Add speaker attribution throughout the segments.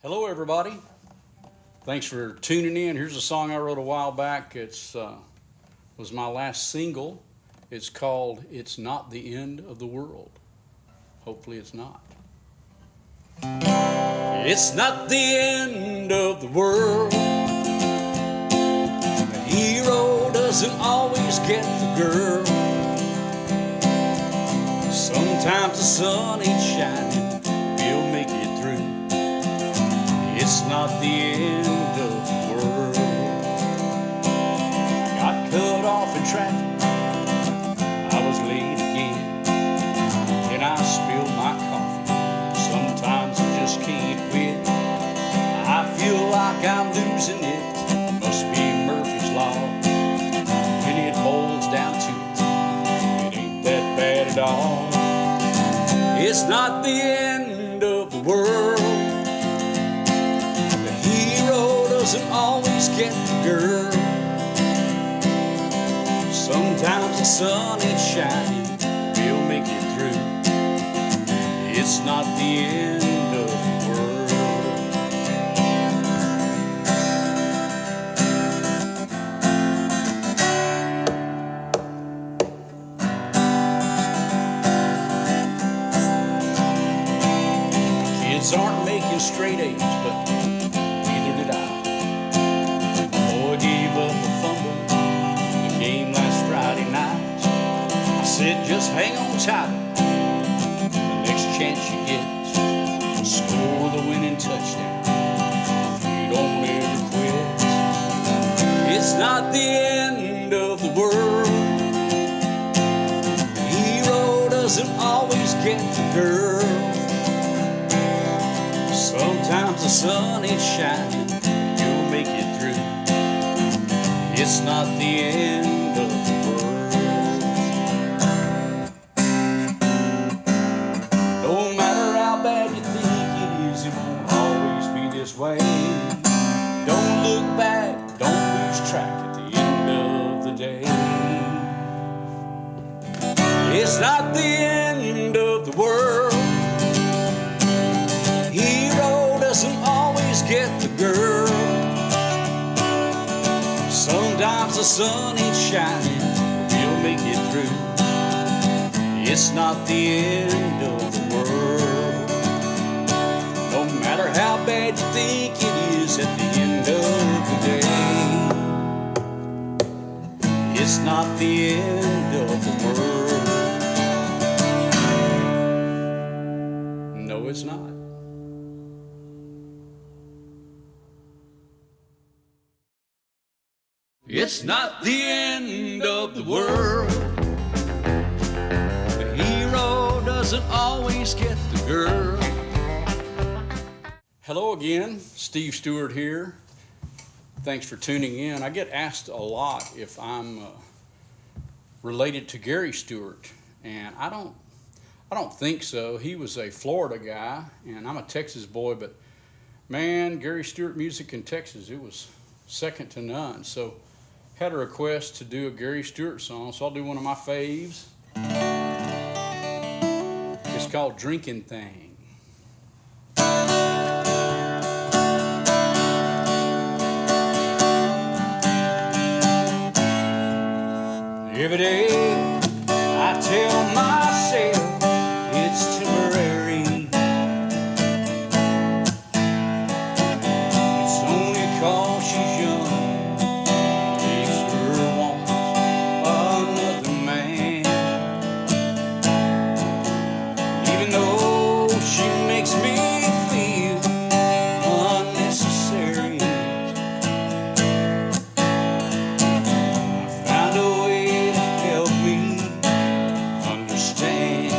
Speaker 1: Hello, everybody. Thanks for tuning in. Here's a song I wrote a while back. It's was my last single. It's called "It's Not the End of the World." Hopefully, it's not. It's not the end of the world. The hero doesn't always get the girl. Sometimes the sun ain't shining. We'll make it through. It's not the end of the world. I got cut off in traffic. I was late again. Then I spilled my coffee. Sometimes I just can't quit. I feel like I'm losing it. Must be Murphy's Law. When it boils down to it, it ain't that bad at all. It's not the end of the world. Doesn't always get the girl. Sometimes the sun ain't shining. We'll make it through. It's not the end of the world. Kids aren't making straight A's, but neither did I. Said just hang on tight. The next chance you get, score the winning touchdown. If you don't ever quit, it's not the end of the world. The hero doesn't always get the girl. Sometimes the sun ain't shining. You'll make it through. It's not the end of the world. Way. Don't look back, don't lose track at the end of the day. It's not the end of the world. The hero doesn't always get the girl. Sometimes the sun ain't shining, we'll make it through. It's not the end of the world. No matter how bad you think it is at the end of the day, it's not the end of the world. No, it's not. It's not the end of the world. The hero doesn't always get the girl. Hello again, Steve Stewart here. Thanks for tuning in. I get asked a lot if I'm related to Gary Stewart, and I don't think so. He was a Florida guy, and I'm a Texas boy, but man, Gary Stewart music in Texas, it was second to none. So had a request to do a Gary Stewart song, so I'll do one of my faves. It's called Drinking Thing. Every day I tell myself it's temporary. It's only 'cause she's young, makes her want another man. Even though she makes me feel unnecessary, I found a way understand.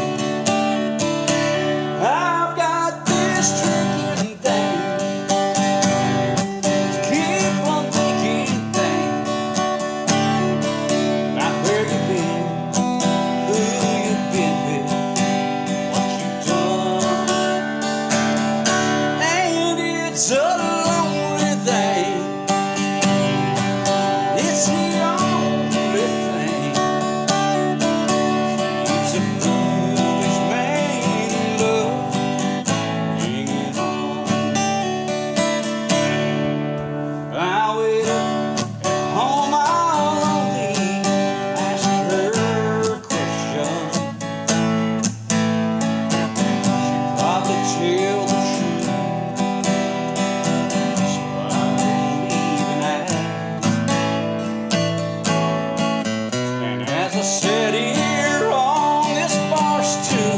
Speaker 1: I sit here on this bar stool,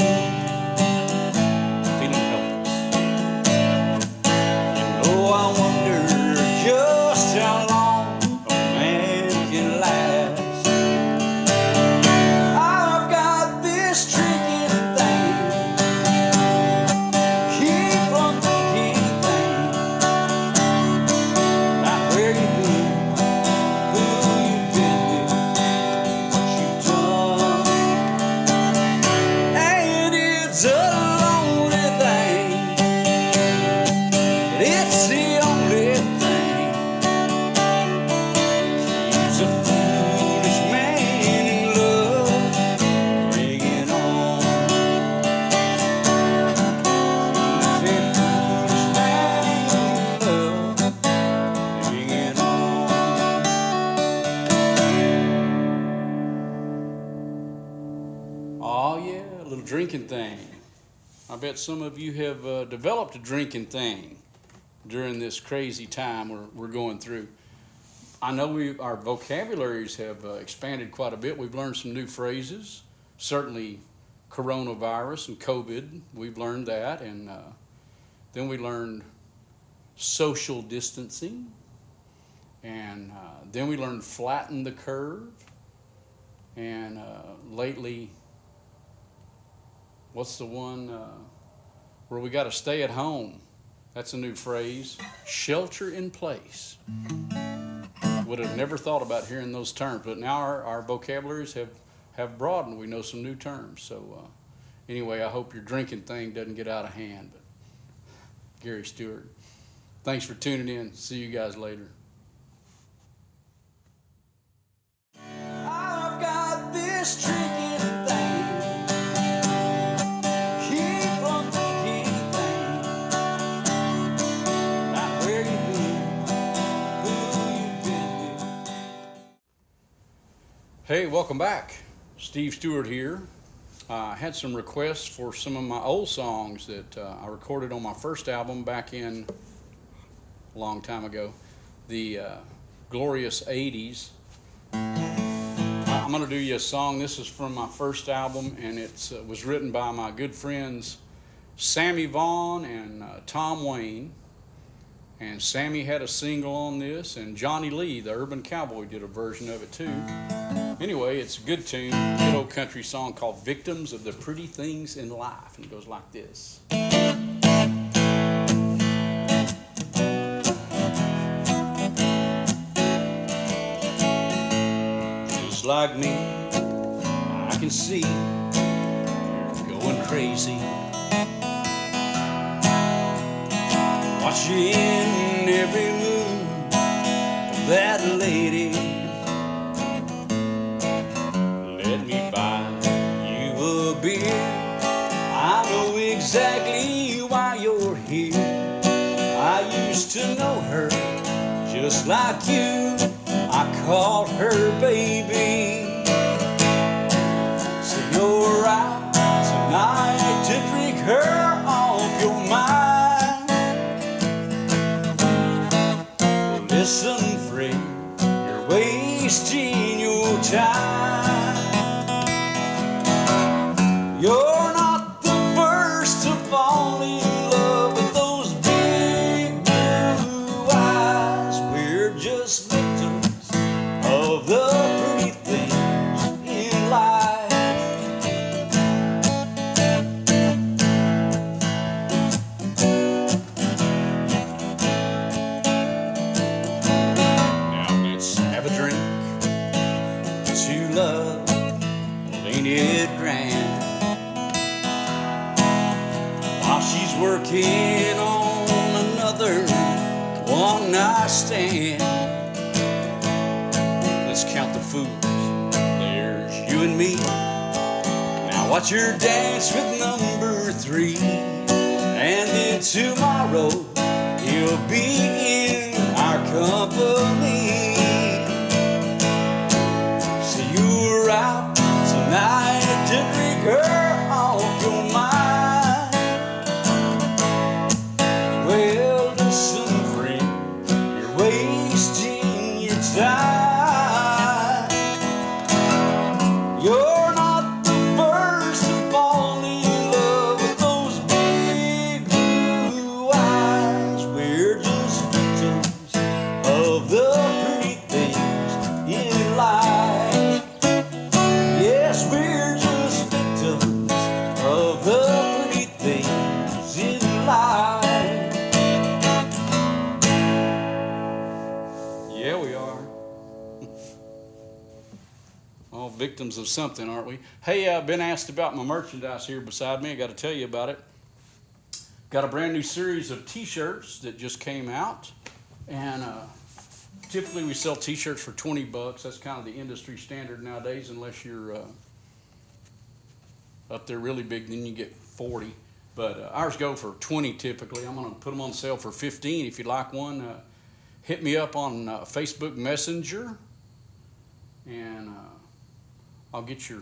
Speaker 1: feeling helpless. You know, I wonder just how long a man can last. I've got this drinking thing, keep from thinking anything about where you've been, who you've been with, what you've done. And it's a lonely thing, but it's the only thing keeps a foolish man in love hanging on. Keeps a foolish man in love hanging on. Oh yeah, a little drinking thing. I bet some of you have developed a drinking thing during this crazy time we're going through. I know our vocabularies have expanded quite a bit. We've learned some new phrases. Certainly coronavirus and COVID, we've learned that. And then we learned social distancing. And then we learned flatten the curve. And lately, what's the one where we got to stay at home? That's a new phrase. Shelter in place. Would have never thought about hearing those terms, but now our vocabularies have broadened. We know some new terms. So anyway, I hope your drinking thing doesn't get out of hand. But Gary Stewart, thanks for tuning in. See you guys later. I've got this drinking thing, keep from thinking anything about where you've been, who you've been with. Hey, welcome back. Steve Stewart here. I had some requests for some of my old songs that I recorded on my first album back in a long time ago, the glorious 80s. I'm going to do you a song. This is from my first album, and it was written by my good friends Sammy Vaughan and Tom Wayne. And Sammy had a single on this, and Johnny Lee, the Urban Cowboy, did a version of it too. Anyway, it's a good tune, good old country song called Victims of the Pretty Things in Life, and it goes like this. Just like me, I can see you're going crazy, watching every move of that lady. Let me buy you a beer, I know exactly why you're here. I used to know her just like you, I called her baby. So you're out tonight to drink her off your mind. Well, listen, friend, you're wasting your time. You're not the first to fall in love with those big blue eyes. We're just victims of the pretty things in life. Now let's have a drink to love, ain't it grand? While she's working on another one-night stand. Let's count the fools. There's you and me. Now watch her dance with number 3. And then tomorrow he'll be in our company. So you're out tonight to drink her off your mind. Well, listen, friend, you're wasting your time. You're not the first to fall in love with those big blue eyes. We're just victims of the pretty things in life. Yes, we're just victims of the pretty things in life. Yeah, we are. All victims of something, aren't we? Hey, I've been asked about my merchandise here beside me. I got to tell you about it. Got a brand new series of t-shirts that just came out. And typically we sell t-shirts for $20. That's kind of the industry standard nowadays, unless you're up there really big, then you get 40. But ours go for 20 typically. I'm going to put them on sale for 15. If you'd like one, hit me up on Facebook Messenger, and I'll get your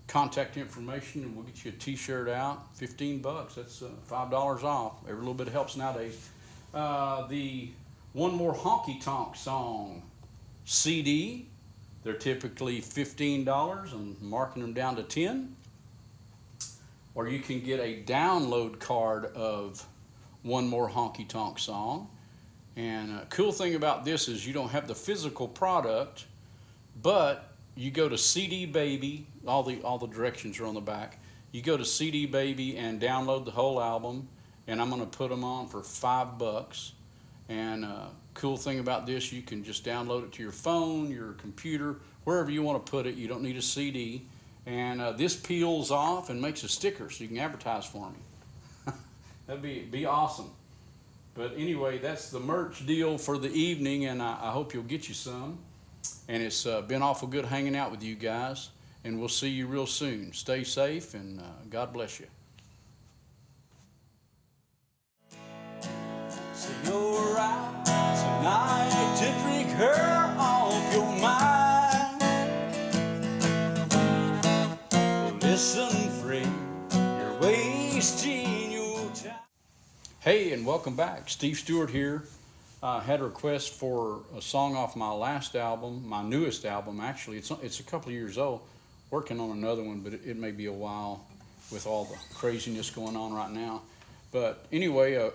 Speaker 1: contact information, and we'll get you a t-shirt out. $15. That's $5 off. Every little bit helps nowadays. The One More Honky Tonk Song CD, they're typically $15. I'm marking them down to 10. Or you can get a download card of One More Honky Tonk Song. And cool thing about this is you don't have the physical product, but you go to CD Baby, all the directions are on the back. You go to CD Baby and download the whole album, and I'm going to put them on for $5. And cool thing about this, you can just download it to your phone, your computer, wherever you want to put it. You don't need a CD. And this peels off and makes a sticker so you can advertise for me. That'd be awesome. But anyway, that's the merch deal for the evening, and I hope you'll get you some. And it's been awful good hanging out with you guys, and we'll see you real soon. Stay safe, and God bless you. So you're out tonight to drink her off your mind. Listen, friend, you're wasting your time. Hey, and welcome back. Steve Stewart here. Had a request for a song off my last album, my newest album actually. It's a couple of years old. Working on another one, but it may be a while with all the craziness going on right now. But anyway,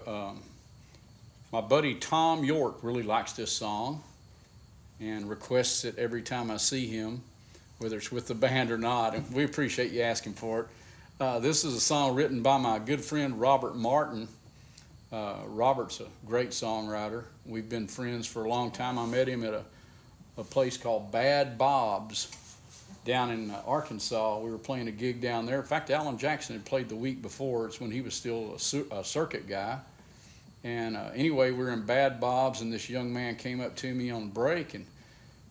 Speaker 1: my buddy Tom York really likes this song and requests it every time I see him, whether it's with the band or not. And we appreciate you asking for it. This is a song written by my good friend Robert Martin. Robert's a great songwriter. We've been friends for a long time. I met him at a place called Bad Bob's down in Arkansas. We were playing a gig down there. In fact, Alan Jackson had played the week before. It's when he was still a circuit guy. And anyway, we were in Bad Bob's, and this young man came up to me on break, and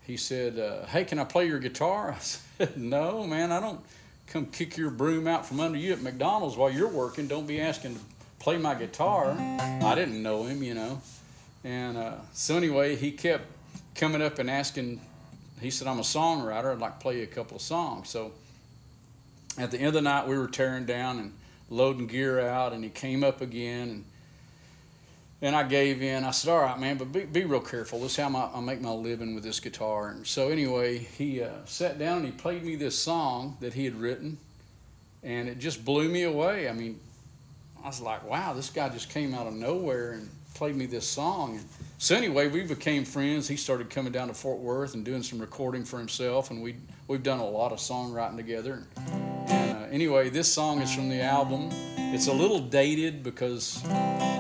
Speaker 1: he said, hey, can I play your guitar? I said, no, man, I don't come kick your broom out from under you at McDonald's while you're working. Don't be asking to play my guitar. I didn't know him, you know. And so anyway, he kept coming up and asking. He said, I'm a songwriter. I'd like to play you a couple of songs. So at the end of the night, we were tearing down and loading gear out, and he came up again, and I gave in. I said, all right, man, but be real careful. This is how I make my living with this guitar. And so anyway, he sat down and he played me this song that he had written, and it just blew me away. I mean, I was like, wow, this guy just came out of nowhere and played me this song. And so anyway, we became friends. He started coming down to Fort Worth and doing some recording for himself, and we've done a lot of songwriting together. And anyway, this song is from the album. It's a little dated because,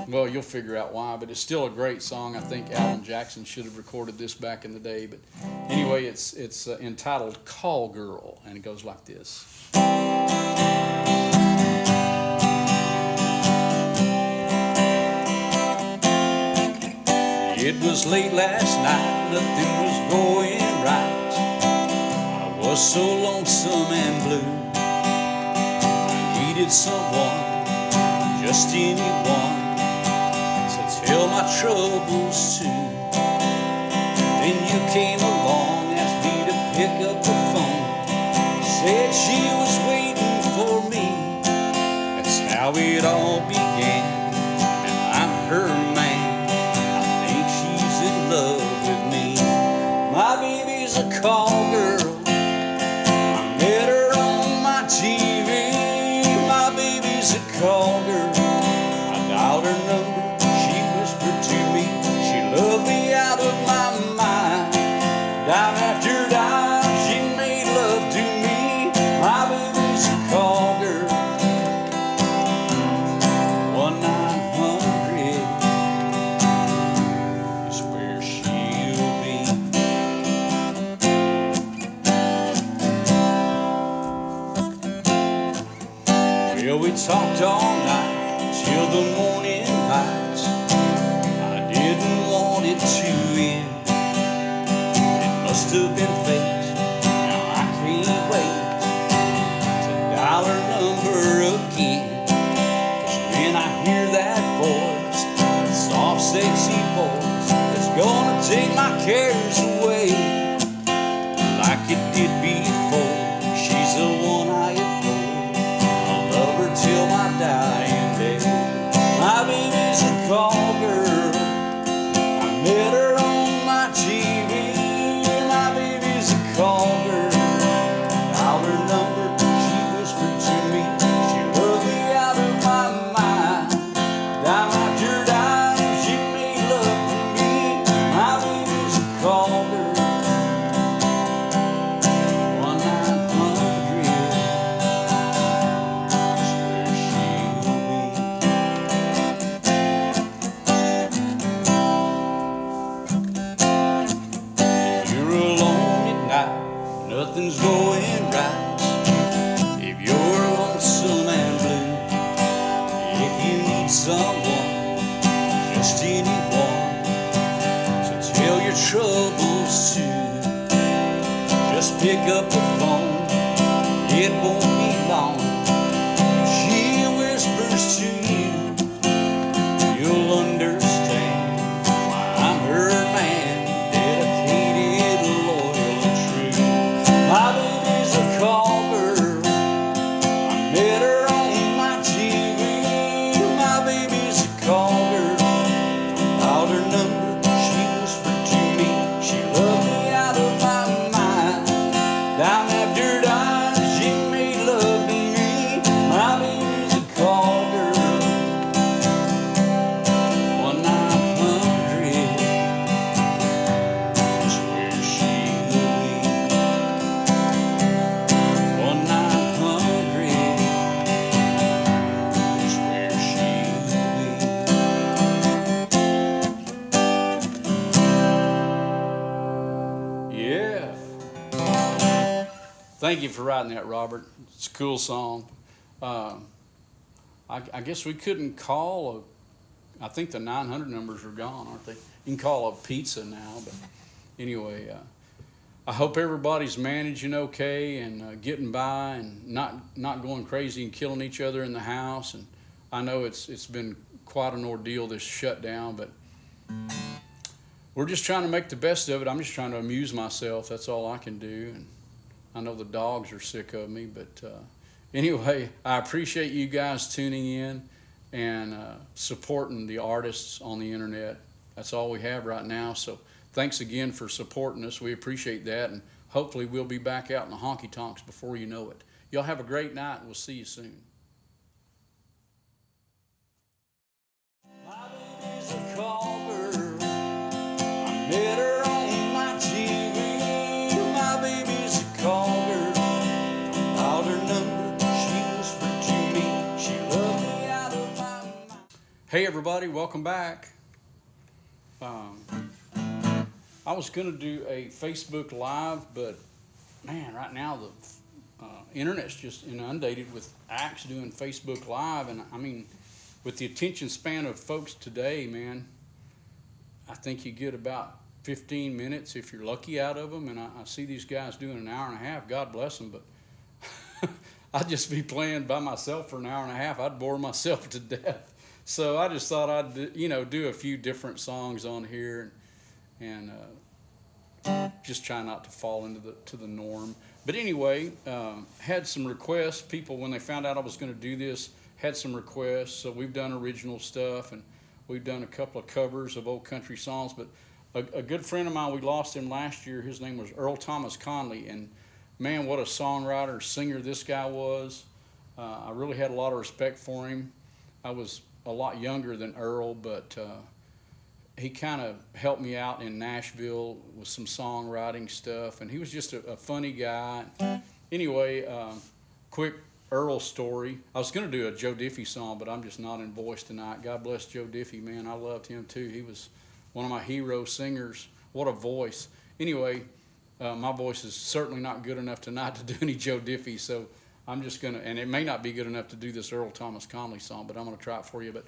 Speaker 1: well, you'll figure out why, but it's still a great song. I think Alan Jackson should have recorded this back in the day. But anyway, it's entitled Call Girl, and it goes like this. It was late last night, nothing was going right. I was so lonesome and blue. I needed someone, just anyone, to tell my troubles to. Then you came along, asked me to pick up the phone, said she was waiting for me. That's how it all began, and I'm her man. Love with me. My baby's a call girl, my met her on my TV. My baby's a call girl. I dialed her number. She whispered to me she loved me out of my mind. Dime after dime, she made love to me. My baby's a call girl. 1-900 is where she'll be. Well, we talked all night till the morning lights. I didn't want it to end. It must have been fate. Now I can't wait to dial her number again. 'Cause when I hear that voice, that soft, sexy voice, it's gonna take my cares away like it did before. She's the one I adore. I'll love her till my dying day. My baby's a call girl. I met her on my TV. My baby's a call girl. Dialed her number. She whispered to me she loved me out of my mind. Dime after dime, she made love to me. My baby's a call girl. 1-900 is where she'll be. If you're alone at night, nothing's going right. If you're lonesome and blue, if you need someone, just anyone, to tell your troubles to, just pick up the phone. It won't be long. She whispers to you, you'll understand why I'm her man, dedicated, loyal, and true. My baby's a call girl. I met her on my TV. My baby's a call girl. Dialed her number. She whispered to me she loved me out of my mind. Dime after dime, she made love to me. My baby's a call girl. 1-900 is where she'll be. 1-900 is where she'll be. Yeah. Thank you for writing that, Robert. It's a cool song. I guess we couldn't call I think the 900 numbers are gone, aren't they? You can call a pizza now, but anyway, I hope everybody's managing okay and getting by and not going crazy and killing each other in the house. And I know it's been quite an ordeal, this shutdown, but we're just trying to make the best of it. I'm just trying to amuse myself. That's all I can do. And I know the dogs are sick of me, but anyway, I appreciate you guys tuning in and supporting the artists on the internet. That's all we have right now. So thanks again for supporting us. We appreciate that, and hopefully we'll be back out in the honky tonks before you know it. Y'all have a great night, and we'll see you soon. My baby's a call girl. I met her on my TV. My baby's a call girl. Dialed her number. She whispered to me she loved me out of my mind. Hey everybody, welcome back. I was going to do a Facebook Live, but man, right now the internet's just inundated with acts doing Facebook Live, and I mean, with the attention span of folks today, man, I think you get about 15 minutes if you're lucky out of them, and I see these guys doing an hour and a half. God bless them, but I'd just be playing by myself for an hour and a half. I'd bore myself to death. So I just thought I'd do a few different songs on here and just try not to fall into the norm. But anyway, had some requests. People, when they found out I was going to do this, had some requests. So we've done original stuff, and we've done a couple of covers of old country songs. But a good friend of mine, we lost him last year. His name was Earl Thomas Conley, and man, what a songwriter, singer this guy was. I really had a lot of respect for him. I was a lot younger than Earl, but he kind of helped me out in Nashville with some songwriting stuff, and he was just a funny guy. Anyway, quick Earl story. I was going to do a Joe Diffie song, but I'm just not in voice tonight. God bless Joe Diffie, man. I loved him too. He was one of my hero singers. What a voice. Anyway, my voice is certainly not good enough tonight to do any Joe Diffie, so I'm just going to, and it may not be good enough to do this Earl Thomas Conley song, but I'm going to try it for you. But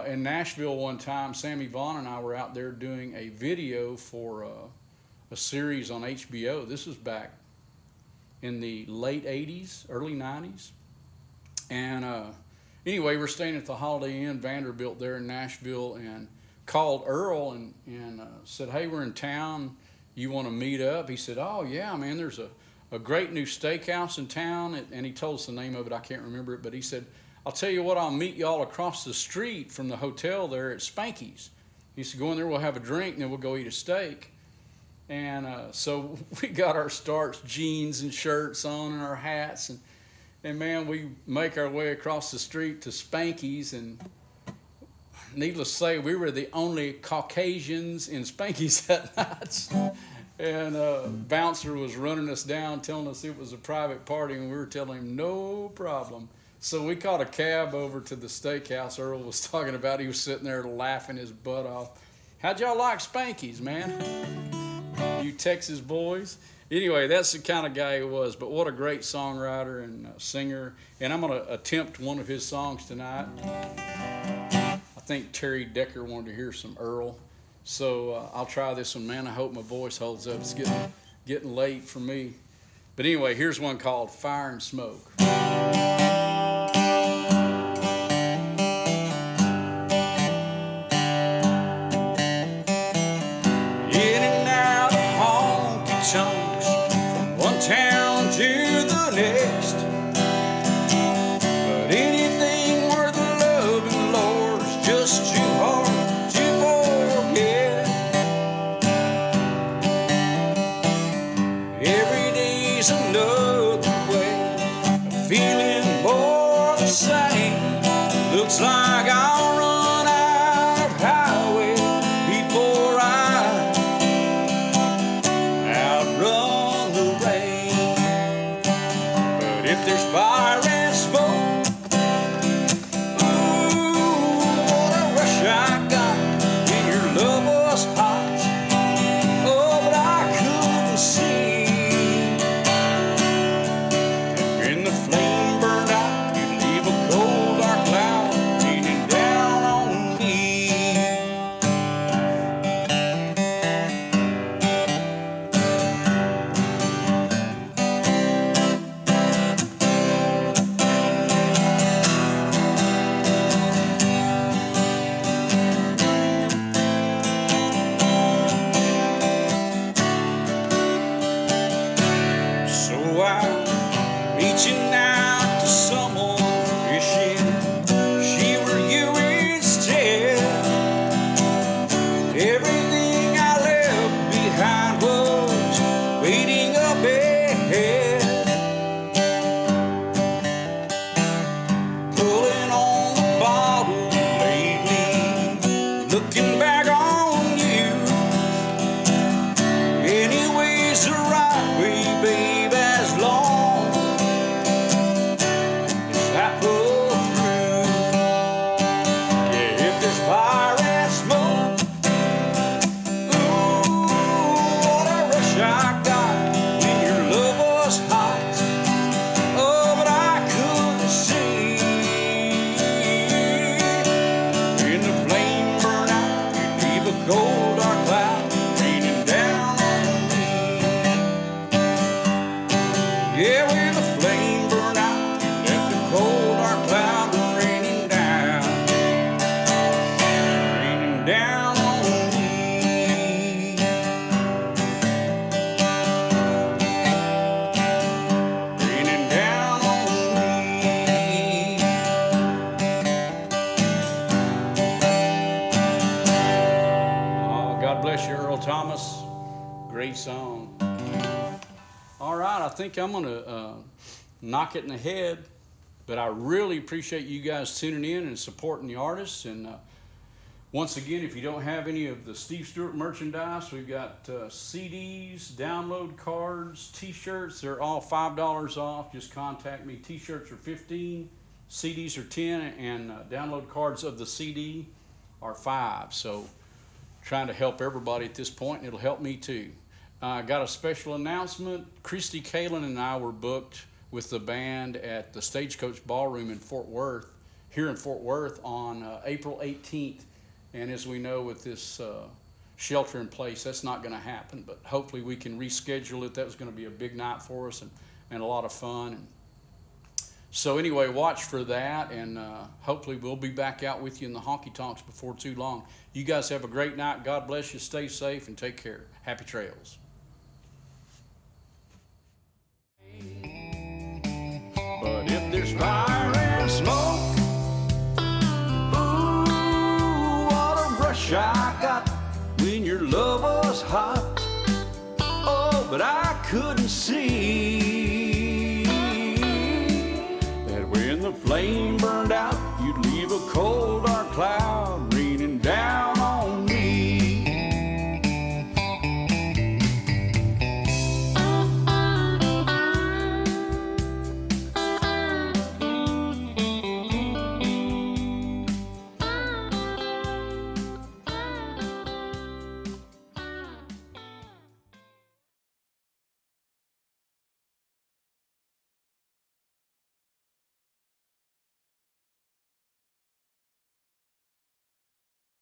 Speaker 1: in Nashville one time, Sammy Vaughn and I were out there doing a video for a series on HBO. This was back in the late 80s, early 90s. And anyway, we're staying at the Holiday Inn Vanderbilt there in Nashville, and called Earl and said, hey, we're in town. You want to meet up? He said, oh, yeah, man, there's a great new steakhouse in town. And he told us the name of it. I can't remember it. But he said, I'll tell you what, I'll meet y'all across the street from the hotel there at Spanky's. He said, go in there, we'll have a drink, and then we'll go eat a steak. And so we got our starch jeans and shirts on and our hats. And man, we make our way across the street to Spanky's. And needless to say, we were the only Caucasians in Spanky's that night. And bouncer was running us down, telling us it was a private party, and we were telling him no problem. So we caught a cab over to the steakhouse Earl was talking about. He was sitting there laughing his butt off. How'd y'all like Spanky's, man? You Texas boys. Anyway, that's the kind of guy he was. But what a great songwriter and singer. And I'm going to attempt one of his songs tonight. I think Terry Decker wanted to hear some Earl. So I'll try this one, man. I hope my voice holds up. It's getting late for me. But anyway, here's one called Fire and Smoke. Chunks from one town to the next, but anything worth loving, Lord, is just too hard to forget. Every day's another way of feeling more the same. Looks like I'll run out of highway before I outrun the rain. But if there's fire and smoke, ooh, what a rush I got when your love was hot. Oh, but I couldn't see. And when the flame burned out, you'd leave a cold dark cloud raining down on me. So I'm reaching out to someone, wishing she were you instead. Everything I left behind was waiting up ahead. Pulling on the bottle lately, looking back on you. Anyway's the right way, babe, as long as I pull through. Yeah, if there's fire and smoke, ooh, what a rush I got when your love was hot. Oh, but I couldn't see. When the flame burned out, you'd leave a cold dark cloud raining down on me. Yeah, when the flame burned out, you left a cold dark cloud raining down on me. Raining down on me. Oh, God bless you, Earl Thomas. Great song. All right, I think I'm going to knock it in the head. But I really appreciate you guys tuning in and supporting the artists. And once again, if you don't have any of the Steve Stewart merchandise, we've got CDs, download cards, T-shirts. They're all $5 off. Just contact me. T-shirts are $15, CDs are $10, and download cards of the CD are $5. So trying to help everybody at this point, and it'll help me too. I got a special announcement. Christy Kalin and I were booked with the band at the Stagecoach Ballroom in Fort Worth, here in Fort Worth on April 18th. And as we know, with this shelter in place, that's not going to happen. But hopefully we can reschedule it. That was going to be a big night for us and a lot of fun. And so anyway, watch for that. And hopefully we'll be back out with you in the honky tonks before too long. You guys have a great night. God bless you. Stay safe and take care. Happy trails. But if there's fire and smoke, ooh, what a rush I got when your love was hot. Oh, but I couldn't see